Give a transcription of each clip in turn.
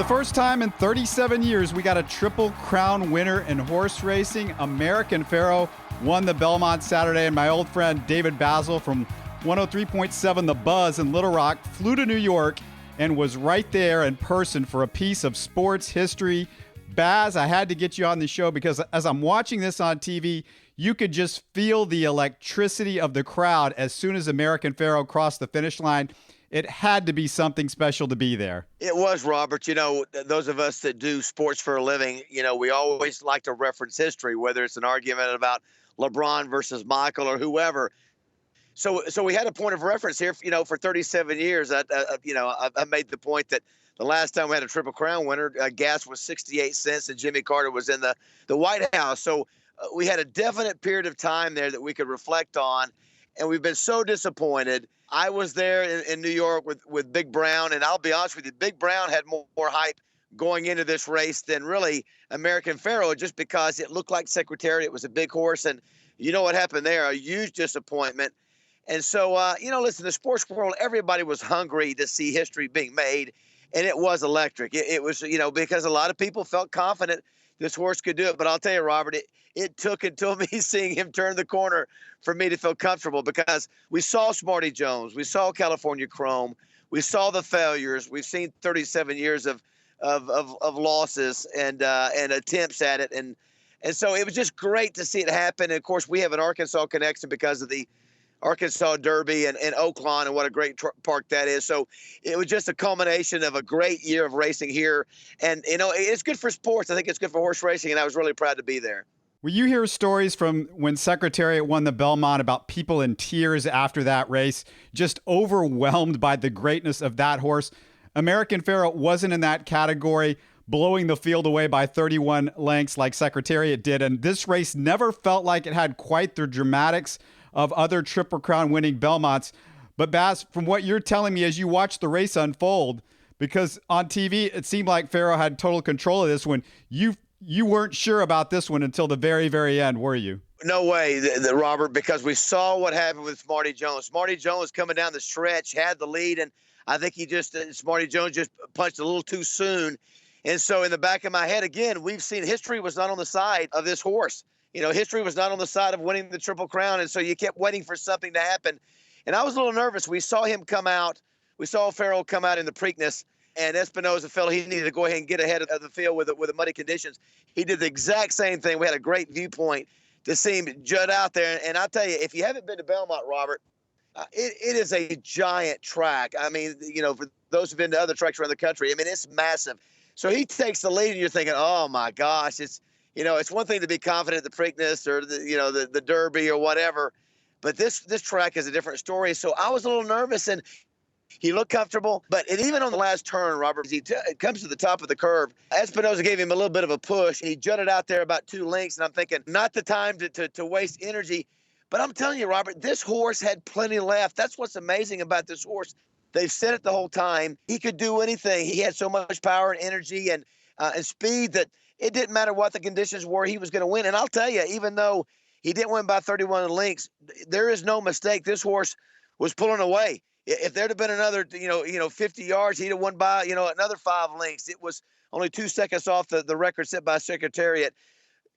the first time in 37 years, we got a Triple Crown winner in horse racing. American Pharoah won the Belmont Saturday, and my old friend David Bazzel from 103.7 The Buzz in Little Rock flew to New York and was right there in person for a piece of sports history. Baz, I had to get you on the show because as I'm watching this on TV, you could just feel the electricity of the crowd as soon as American Pharoah crossed the finish line. It had to be something special to be there. It was, Robert. You know, those of us that do sports for a living, you know, we always like to reference history, whether it's an argument about LeBron versus Michael or whoever. So we had a point of reference here, you know, for 37 years. I made the point that the last time we had a Triple Crown winner, gas was 68 cents and Jimmy Carter was in the White House. So we had a definite period of time there that we could reflect on. And we've been so disappointed. I was there in New York with Big Brown, and I'll be honest with you, Big Brown had more hype going into this race than really American Pharoah, just because it looked like Secretariat. It was a big horse, and you know what happened there, a huge disappointment. And so, listen, the sports world, everybody was hungry to see history being made, and it was electric. It was, because a lot of people felt confident this horse could do it. But I'll tell you, Robert, it took until me seeing him turn the corner for me to feel comfortable, because we saw Smarty Jones, we saw California Chrome, we saw the failures, we've seen 37 years of losses and attempts at it, and so it was just great to see it happen. And of course, we have an Arkansas connection because of the Arkansas Derby and Oaklawn, and what a great park that is. So it was just a culmination of a great year of racing here, and it's good for sports. I think it's good for horse racing, and I was really proud to be there. Will you hear stories from when Secretariat won the Belmont about people in tears after that race, just overwhelmed by the greatness of that horse? American Pharoah wasn't in that category, blowing the field away by 31 lengths like Secretariat did, and this race never felt like it had quite the dramatics of other Triple Crown winning Belmonts. But Baz, from what you're telling me as you watch the race unfold, because on TV it seemed like Pharoah had total control of this one, you weren't sure about this one until the very, very end, were you? No way, Robert, because we saw what happened with Smarty Jones. Smarty Jones coming down the stretch, had the lead, and I think Smarty Jones just punched a little too soon. And so in the back of my head, again, we've seen history was not on the side of this horse. History was not on the side of winning the Triple Crown, and so you kept waiting for something to happen. And I was a little nervous. We saw him come out. We saw Pharoah come out in the Preakness, and Espinosa felt he needed to go ahead and get ahead of the field with the muddy conditions. He did the exact same thing. We had a great viewpoint to see him jut out there. And I'll tell you, if you haven't been to Belmont, Robert, it is a giant track. I mean, for those who've been to other tracks around the country, I mean, it's massive. So he takes the lead, and you're thinking, oh, my gosh, it's one thing to be confident at the Preakness or the Derby or whatever, but this track is a different story. So I was a little nervous, and he looked comfortable. But even on the last turn, Robert, as he comes to the top of the curve, Espinosa gave him a little bit of a push, and he jutted out there about 2 lengths. And I'm thinking, not the time to waste energy. But I'm telling you, Robert, this horse had plenty left. That's what's amazing about this horse. They've said it the whole time. He could do anything. He had so much power and energy and speed that it didn't matter what the conditions were, he was going to win. And I'll tell you, even though he didn't win by 31 lengths, there is no mistake. This horse was pulling away. If there'd have been another, 50 yards, he'd have won by, another 5 lengths. It was only 2 seconds off the record set by Secretariat.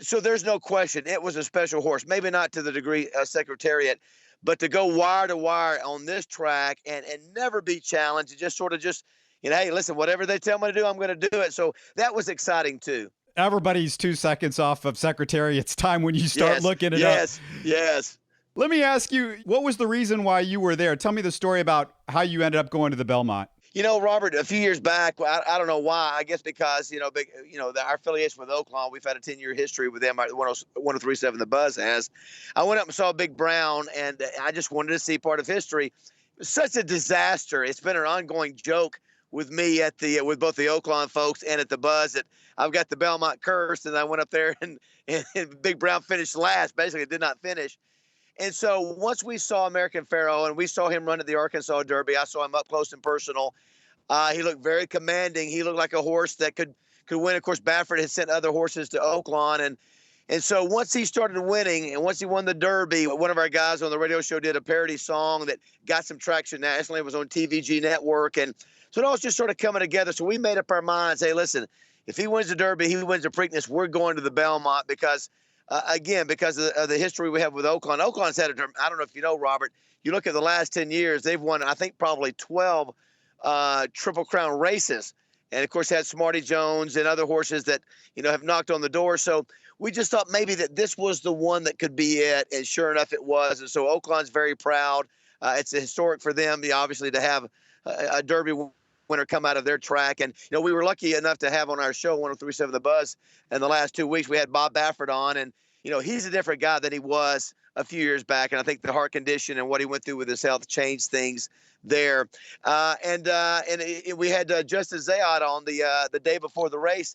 So there's no question. It was a special horse. Maybe not to the degree Secretariat, but to go wire to wire on this track and never be challenged, and just hey, listen, whatever they tell me to do, I'm going to do it. So that was exciting too. Everybody's 2 seconds off of Secretariat's time when you start looking it up. Yes. Let me ask you, what was the reason why you were there? Tell me the story about how you ended up going to the Belmont. Robert, a few years back, I don't know why. I guess because, our affiliation with Oaklawn, we've had a 10-year history with them. 103.7 The Buzz has. I went up and saw Big Brown, and I just wanted to see part of history. It was such a disaster. It's been an ongoing joke with me with both the Oaklawn folks and at the Buzz that I've got the Belmont curse, and I went up there and Big Brown finished last. Basically, did not finish. And so once we saw American Pharoah and we saw him run at the Arkansas Derby, I saw him up close and personal. He looked very commanding. He looked like a horse that could win. Of course, Baffert had sent other horses to Oaklawn, And so once he started winning and once he won the Derby, one of our guys on the radio show did a parody song that got some traction nationally. It was on TVG Network. And so it all was just sort of coming together. So we made up our minds, hey, listen, if he wins the Derby, he wins the Preakness, we're going to the Belmont because, again, because of the history we have with Oaklawn. Oaklawn's had I don't know if you know, Robert, you look at the last 10 years, they've won, I think, probably 12 Triple Crown races. And, of course, had Smarty Jones and other horses that, have knocked on the door. So we just thought maybe that this was the one that could be it. And sure enough, it was. And so Oaklawn's very proud. It's historic for them, obviously, to have a Derby winner come out of their track. And, we were lucky enough to have on our show, 103.7 The Buzz, in the last 2 weeks. We had Bob Baffert on. And, he's a different guy than he was a few years back. And I think the heart condition and what he went through with his health changed things there. We had Justin Zayat on the day before the race.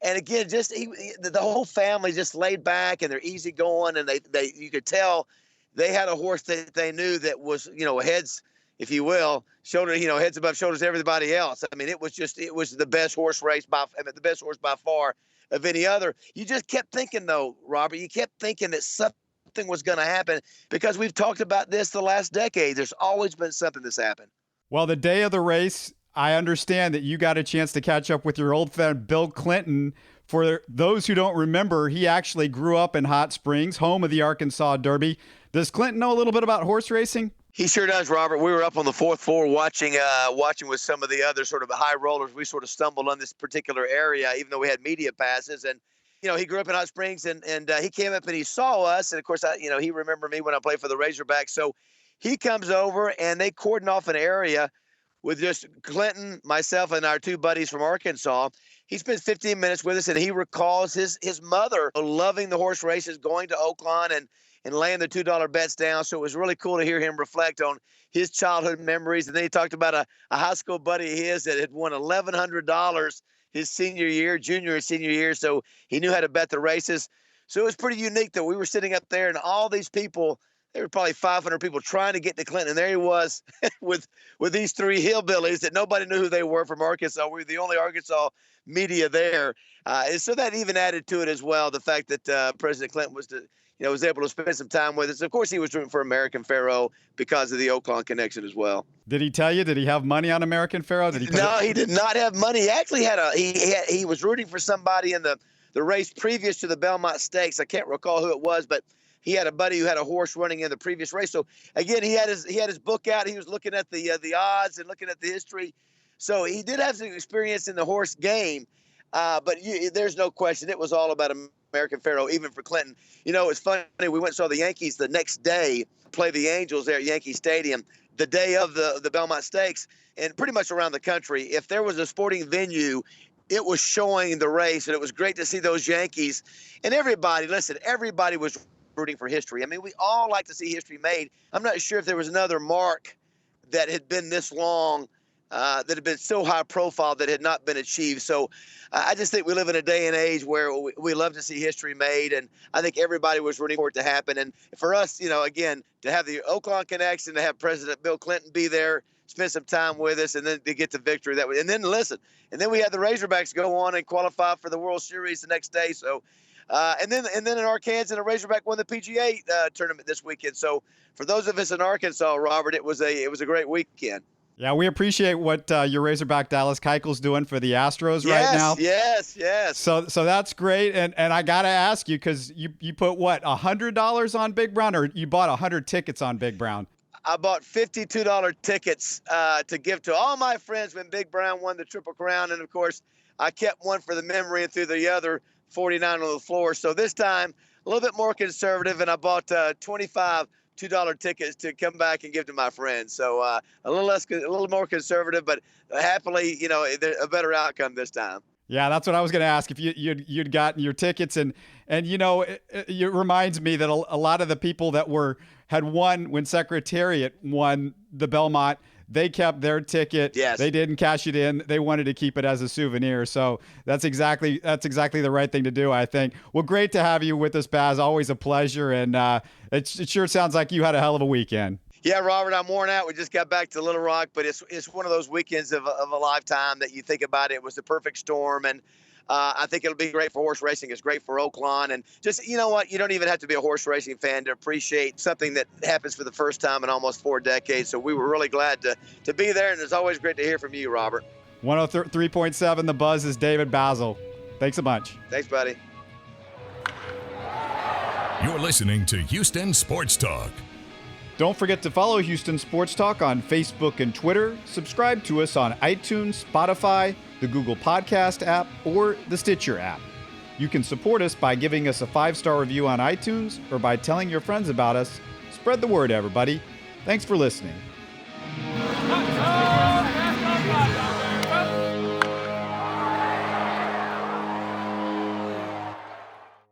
And again, just the whole family just laid back and they're easy going. And they you could tell they had a horse that they knew that was, heads, if you will, heads above shoulders to everybody else. I mean, it was the best horse race the best horse by far of any other. You just kept thinking though, Robert, you kept thinking that something was going to happen because we've talked about this the last decade. There's always been something that's happened. Well, the day of the race, I understand that you got a chance to catch up with your old friend, Bill Clinton. For those who don't remember, he actually grew up in Hot Springs, home of the Arkansas Derby. Does Clinton know a little bit about horse racing? He sure does, Robert. We were up on the fourth floor watching with some of the other sort of high rollers. We sort of stumbled on this particular area, even though we had media passes. And, he grew up in Hot Springs and he came up and he saw us. And of course, he remembered me when I played for the Razorbacks. So he comes over and they cordon off an area with just Clinton, myself, and our two buddies from Arkansas. He spends 15 minutes with us and he recalls his mother loving the horse races, going to Oaklawn and laying the $2 bets down. So it was really cool to hear him reflect on his childhood memories. And then he talked about a high school buddy of his that had won $1,100 his junior and senior year. So he knew how to bet the races. So it was pretty unique that we were sitting up there and all these people, there were probably 500 people trying to get to Clinton. And there he was with these three hillbillies that nobody knew who they were from Arkansas. We were the only Arkansas media there. And so that even added to it as well, the fact that President Clinton was able to spend some time with us. Of course, he was rooting for American Pharoah because of the Oaklawn connection as well. Did he tell you? Did he have money on American Pharoah? No, he did not have money. He actually he was rooting for somebody in the race previous to the Belmont Stakes. I can't recall who it was, but he had a buddy who had a horse running in the previous race. So again, he had his book out. He was looking at the odds and looking at the history. So he did have some experience in the horse game. But there's no question it was all about American Pharoah, even for Clinton. It's funny. We went and saw the Yankees the next day play the Angels there at Yankee Stadium the day of the Belmont Stakes, and pretty much around the country. If there was a sporting venue, it was showing the race, and it was great to see those Yankees. And everybody was rooting for history. I mean, we all like to see history made. I'm not sure if there was another mark that had been this long, that had been so high profile that had not been achieved. So I just think we live in a day and age where we love to see history made, and I think everybody was rooting for it to happen. And for us, again, to have the Oaklawn connection, to have President Bill Clinton be there, spend some time with us, and then to get the victory that way. And then and then we had the Razorbacks go on and qualify for the World Series the next day. So and then in Arkansas, the Razorback won the PGA tournament this weekend. So for those of us in Arkansas, Robert, it was a great weekend. Yeah, we appreciate what your Razorback Dallas Keuchel's doing for the Astros right now. Yes. So that's great, and I gotta ask you, because you put what, $100 on Big Brown, or you bought 100 tickets on Big Brown? I bought $52 tickets to give to all my friends when Big Brown won the Triple Crown, and of course I kept one for the memory and through the other 49 on the floor. So this time a little bit more conservative, and I bought 25 $2 tickets to come back and give to my friends. So a little more conservative, but happily, a better outcome this time. Yeah, that's what I was going to ask, if you'd gotten your tickets, and it reminds me that a lot of the people that had won when Secretariat won the Belmont, they kept their ticket. Yes. They didn't cash it in. They wanted to keep it as a souvenir. So that's exactly the right thing to do, I think. Well, great to have you with us, Baz. Always a pleasure. And it sure sounds like you had a hell of a weekend. Yeah, Robert, I'm worn out. We just got back to Little Rock, but it's one of those weekends of a lifetime that you think about it. It was the perfect storm. And I think it'll be great for horse racing. It's great for Oaklawn. And just, you know what? You don't even have to be a horse racing fan to appreciate something that happens for the first time in almost 4 decades. So we were really glad to be there. And it's always great to hear from you, Robert. 103.7 The Buzz is David Bazzel. Thanks a bunch. Thanks, buddy. You're listening to Houston Sports Talk. Don't forget to follow Houston Sports Talk on Facebook and Twitter. Subscribe to us on iTunes, Spotify, the Google Podcast app, or the Stitcher app. You can support us by giving us a 5-star review on iTunes or by telling your friends about us. Spread the word, everybody. Thanks for listening.